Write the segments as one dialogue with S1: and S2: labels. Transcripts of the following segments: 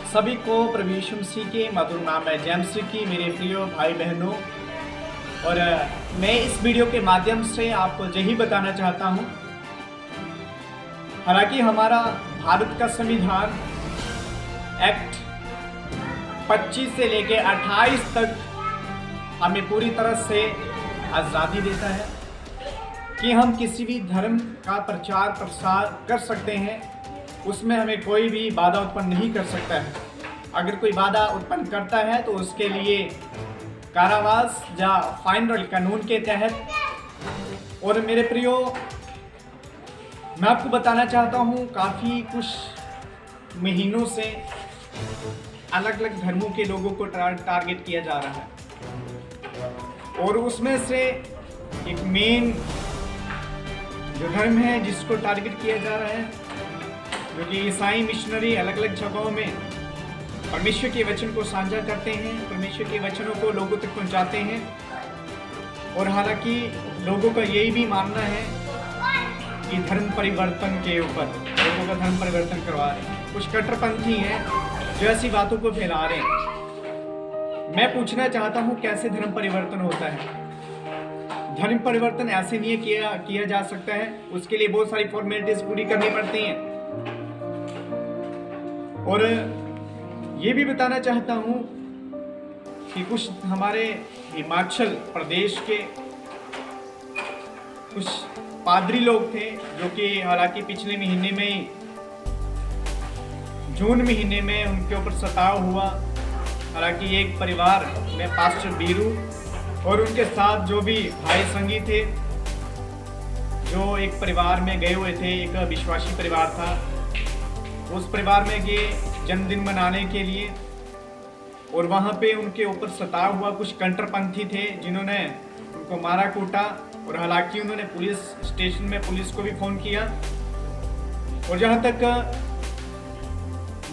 S1: सभी को प्रभु यीशु मसीह के मधुर नाम में जय मसीह की मेरे प्रिय भाई बहनों। और मैं इस वीडियो के माध्यम से आपको यही बताना चाहता हूँ, हालांकि हमारा भारत का संविधान एक्ट 25 से लेकर 28 तक हमें पूरी तरह से आज़ादी देता है कि हम किसी भी धर्म का प्रचार प्रसार कर सकते हैं। उसमें हमें कोई भी बाधा उत्पन्न नहीं कर सकता है। अगर कोई बाधा उत्पन्न करता है तो उसके लिए कारावास या फाइन कानून के तहत। और मेरे प्रियो, मैं आपको बताना चाहता हूँ, काफ़ी कुछ महीनों से अलग अलग धर्मों के लोगों को टारगेट किया जा रहा है, और उसमें से एक मेन जो धर्म है जिसको टारगेट किया जा रहा है, जो कि ईसाई मिशनरी अलग अलग जगहों में परमेश्वर के वचन को साझा करते हैं, परमेश्वर के वचनों को लोगों तक पहुंचाते हैं। और हालांकि लोगों का यही भी मानना है कि धर्म परिवर्तन के ऊपर लोगों का धर्म परिवर्तन करवा रहे हैं। कुछ कट्टरपंथी हैं जो ऐसी बातों को फैला रहे हैं। मैं पूछना चाहता हूँ, कैसे धर्म परिवर्तन होता है? धर्म परिवर्तन ऐसे नहीं किया जा सकता है। उसके लिए बहुत सारी फॉर्मेलिटीज पूरी करनी पड़ती हैं। और ये भी बताना चाहता हूँ कि कुछ हमारे हिमाचल प्रदेश के कुछ पादरी लोग थे, जो कि हालांकि पिछले महीने में जून महीने में उनके ऊपर सताव हुआ। हालांकि एक परिवार में पास्टर बीरू और उनके साथ जो भी भाई संगी थे, जो एक परिवार में गए हुए थे, एक विश्वासी परिवार था, उस परिवार में गए जन्मदिन मनाने के लिए, और वहाँ पे उनके ऊपर सताव हुआ। कुछ कट्टरपंथी थे जिन्होंने उनको मारा कूटा, और हालांकि उन्होंने पुलिस स्टेशन में पुलिस को भी फ़ोन किया। और जहाँ तक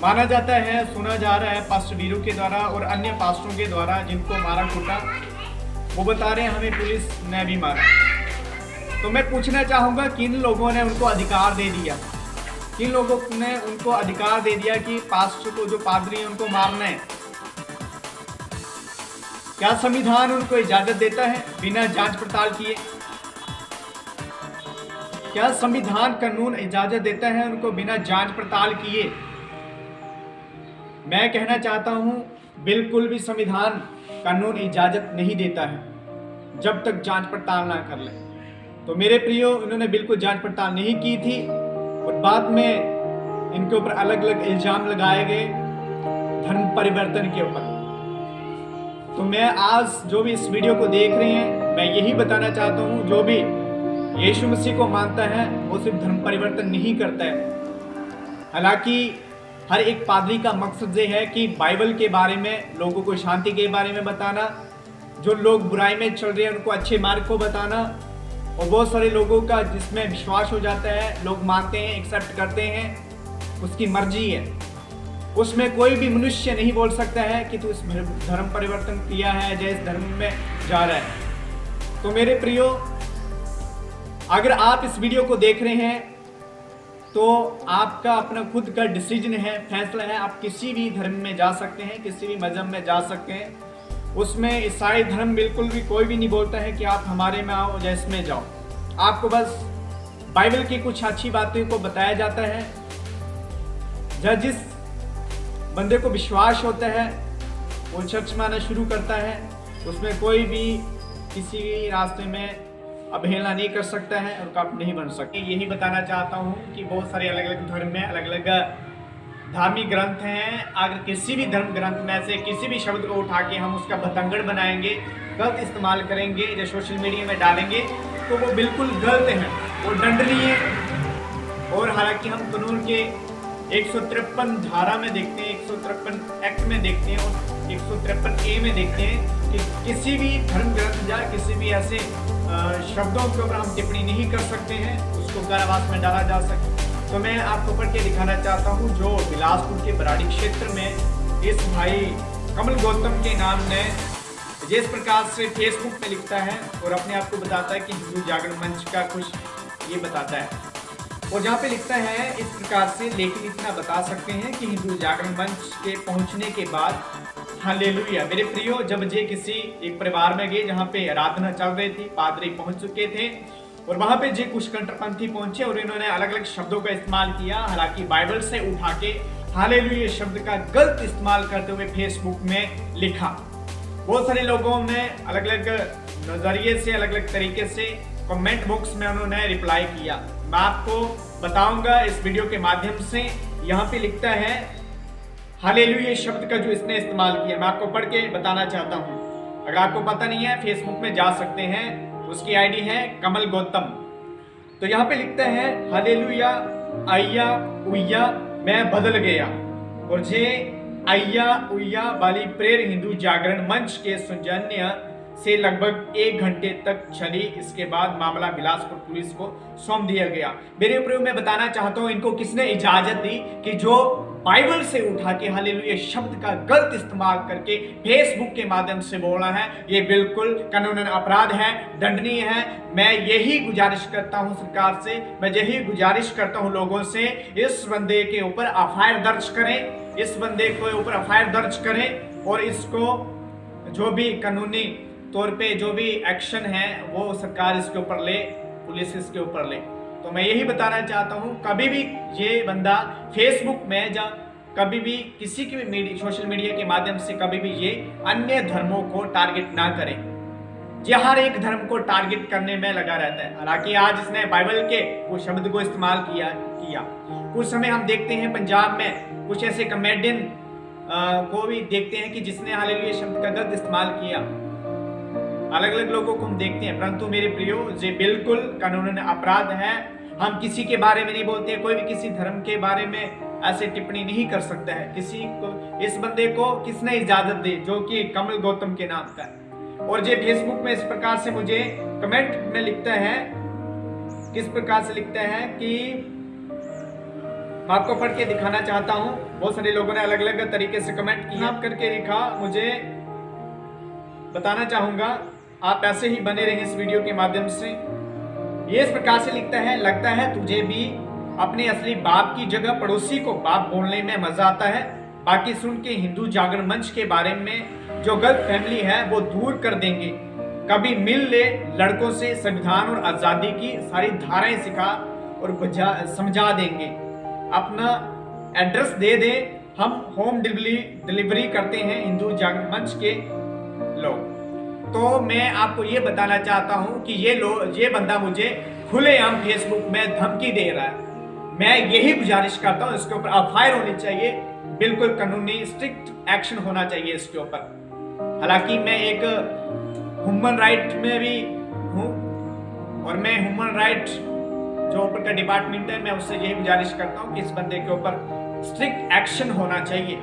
S1: माना जाता है, सुना जा रहा है पास्टर वीरू के द्वारा और अन्य पास्टरों के द्वारा जिनको मारा कूटा, वो बता रहे हैं हमें पुलिस ने भी मारा। तो मैं पूछना चाहूँगा, किन लोगों ने उनको अधिकार दे दिया? किन लोगों ने उनको अधिकार दे दिया कि पास्टर को, जो पादरी है, उनको मारना है? क्या संविधान उनको इजाजत देता है बिना जांच पड़ताल किए? क्या संविधान कानून इजाजत देता है उनको बिना जांच पड़ताल किए? मैं कहना चाहता हूं, बिल्कुल भी संविधान कानून इजाजत नहीं देता है जब तक जांच पड़ताल ना कर ले। तो मेरे प्रियो, इन्होंने बिल्कुल जांच पड़ताल नहीं की थी, और बाद में इनके ऊपर अलग अलग इल्जाम लगाए गए धर्म परिवर्तन के ऊपर। तो मैं आज जो भी इस वीडियो को देख रहे हैं, मैं यही बताना चाहता हूँ, जो भी यीशु मसीह को मानता है वो सिर्फ धर्म परिवर्तन नहीं करता है। हालांकि हर एक पादरी का मकसद ये है कि बाइबल के बारे में, लोगों को शांति के बारे में बताना, जो लोग बुराई में चल रहे हैं उनको अच्छे मार्ग को बताना। और बहुत सारे लोगों का जिसमें विश्वास हो जाता है, लोग मानते हैं, एक्सेप्ट करते हैं, उसकी मर्जी है। उसमें कोई भी मनुष्य नहीं बोल सकता है कि तू इस धर्म परिवर्तन किया है या इस धर्म में जा रहा है। तो मेरे प्रियो, अगर आप इस वीडियो को देख रहे हैं तो आपका अपना खुद का डिसीजन है, फैसला है। आप किसी भी धर्म में जा सकते हैं, किसी भी मजहब में जा सकते हैं। उसमें ईसाई धर्म बिल्कुल भी कोई भी नहीं बोलता है कि आप हमारे में आओ या इसमें जाओ। आपको बस बाइबल की कुछ अच्छी बातों को बताया जाता है। जिस बंदे को विश्वास होता है वो चर्च में आना शुरू करता है। उसमें कोई भी किसी भी रास्ते में अवहेलना नहीं कर सकता है और कप नहीं बन सकते। यही बताना चाहता हूँ कि बहुत सारे अलग अलग धर्म में अलग अलग धार्मिक ग्रंथ हैं। अगर किसी भी धर्म ग्रंथ में से किसी भी शब्द को उठा के हम उसका बतंगड़ बनाएंगे, गलत इस्तेमाल करेंगे या सोशल मीडिया में डालेंगे, तो वो बिल्कुल गलत है, वो दंडनीय है। और हालांकि हम कानून के 153 धारा में देखते हैं, 153 एक्ट में देखते हैं और 153A में देखते हैं कि किसी भी धर्म ग्रंथ या किसी भी ऐसे शब्दों के ऊपर हम टिप्पणी नहीं कर सकते हैं, उसको कारावास में डाला जा सकता है। तो मैं आपको पढ़ के दिखाना चाहता हूँ, जो बिलासपुर के बराड़ी क्षेत्र में इस भाई कमल गौतम के नाम ने जिस प्रकार से फेसबुक पे लिखता है और अपने आप को बताता है कि हिंदू जागरण मंच का कुछ ये बताता है। और जहाँ पे लिखता है इस प्रकार से, लेकिन इतना बता सकते हैं कि हिंदू जागरण मंच के पहुंचने के बाद हालेलुया। मेरे प्रियो, जब जे किसी एक परिवार में गए जहाँ पे आराधना चल रही थी, पादरी पहुंच चुके थे और वहां पे जे कुछ कट्टरपंथी पहुंचे और इन्होंने अलग अलग शब्दों का इस्तेमाल किया। हालांकि बाइबल से उठा के हालेलुया शब्द का गलत इस्तेमाल करते हुए फेसबुक में लिखा। बहुत सारे लोगों ने अलग अलग नजरिए से, अलग अलग तरीके से कमेंट बॉक्स में उन्होंने रिप्लाई किया। मैं आपको बताऊंगा इस वीडियो के माध्यम से। यहाँ पे लिखता है हालेलुया शब्द का जो इसने इस्तेमाल किया, मैं आपको पढ़ के बताना चाहता हूँ। अगर आपको पता नहीं है, फेसबुक में जा सकते हैं, उसकी आईडी है कमल गौतम। तो यहाँ पे लिखता है हालेलुया आया उया मैं बदल गया, और जे आया उया वाली प्रेयर हिंदू जागरण मंच के सौजन्य से लगभग 1 घंटे तक चली। इसके बाद मामला बिलासपुर पुलिस को सौंप दिया गया। मेरे प्रयोग में बताना चाहता हूं, इनको किसने इजाजत दी कि जो बाइबल से उठा के हालेलुया शब्द का गलत इस्तेमाल करके फेसबुक के माध्यम से बोलना है, ये बिल्कुल कानूनन अपराध है, दंडनीय है। मैं यही गुजारिश करता हूं सरकार से, मैं यही गुजारिश करता हूं लोगों से, इस बंदे के ऊपर एफआईआर दर्ज करें, इस बंदे के ऊपर एफआईआर दर्ज करें और इसको जो भी कानूनी तौर पे जो भी एक्शन है वो सरकार इसके ऊपर ले, पुलिस इसके ऊपर ले। तो मैं यही बताना चाहता हूँ, कभी भी ये बंदा फेसबुक में या कभी भी किसी की भी सोशल मीडिया के माध्यम से कभी भी ये अन्य धर्मों को टारगेट ना करे। ये हर एक धर्म को टारगेट करने में लगा रहता है। हालांकि आज इसने बाइबल के वो शब्द को इस्तेमाल किया। कुछ समय हम देखते हैं पंजाब में कुछ ऐसे कॉमेडियन को भी देखते हैं कि जिसने हालेलुया शब्द का गलत इस्तेमाल किया। अलग अलग लोगों को हम देखते हैं, परंतु मेरे प्रियो ये बिल्कुल कानूनन अपराध है। हम किसी के बारे में नहीं बोलते, कोई भी किसी धर्म के बारे में ऐसे टिप्पणी नहीं कर सकता है। किसी को, इस बंदे को किसने इजाजत दी जो कि कमल गौतम के नाम का है। और ये फेसबुक में इस प्रकार से मुझे कमेंट में लिखता है, किस प्रकार से लिखता है कि मैं आपको पढ़ के दिखाना चाहता हूँ। बहुत सारे लोगों ने अलग अलग तरीके से कमेंट किया करके लिखा, मुझे बताना चाहूंगा। आप ऐसे ही बने रहें इस वीडियो के माध्यम से। ये इस प्रकार से लिखता है, लगता है तुझे भी अपने असली बाप की जगह पड़ोसी को बाप बोलने में मजा आता है। बाकी सुन के हिंदू जागरण मंच के बारे में जो गलत फैमिली है वो दूर कर देंगे। कभी मिल ले लड़कों से, संविधान और आजादी की सारी धाराएं सिखा और समझा देंगे। अपना एड्रेस दे दे, हम होम डिलीवरी करते हैं हिंदू जागरण मंच के लोग। तो मैं आपको ये बताना चाहता हूं कि ये बंदा मुझे खुलेआम फेसबुक में धमकी दे रहा है। मैं यही गुजारिश करता हूं, इसके ऊपर एफआईआर होनी चाहिए, बिल्कुल कानूनी स्ट्रिक्ट एक्शन होना चाहिए इसके ऊपर। हालांकि मैं एक ह्यूमन राइट में भी हूं और मैं ह्यूमन राइट जो ऊपर का डिपार्टमेंट है, मैं उससे यही गुजारिश करता हूं कि इस बंदे के ऊपर स्ट्रिक्ट एक्शन होना चाहिए।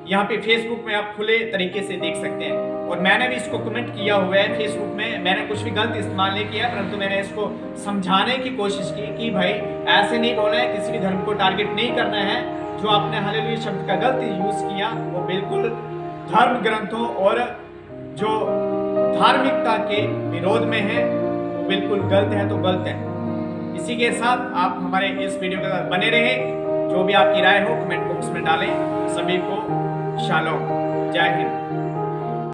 S1: यहाँ पे फेसबुक में आप खुले तरीके से देख सकते हैं और मैंने भी इसको कमेंट किया हुआ है फेसबुक में। मैंने कुछ भी गलत इस्तेमाल नहीं किया, परंतु मैंने इसको समझाने की कोशिश की कि भाई ऐसे नहीं बोलना है, किसी भी धर्म को टारगेट नहीं करना है। जो आपने हालेलुया शब्द का गलत यूज किया वो बिल्कुल धर्म ग्रंथों और जो धार्मिकता के विरोध में है, वो बिल्कुल गलत है, तो गलत है। इसी के साथ आप हमारे इस वीडियो के साथ बने रहे। जो भी आपकी राय हो कमेंट बॉक्स में डालें। सभी को शालोम, जय हिंद।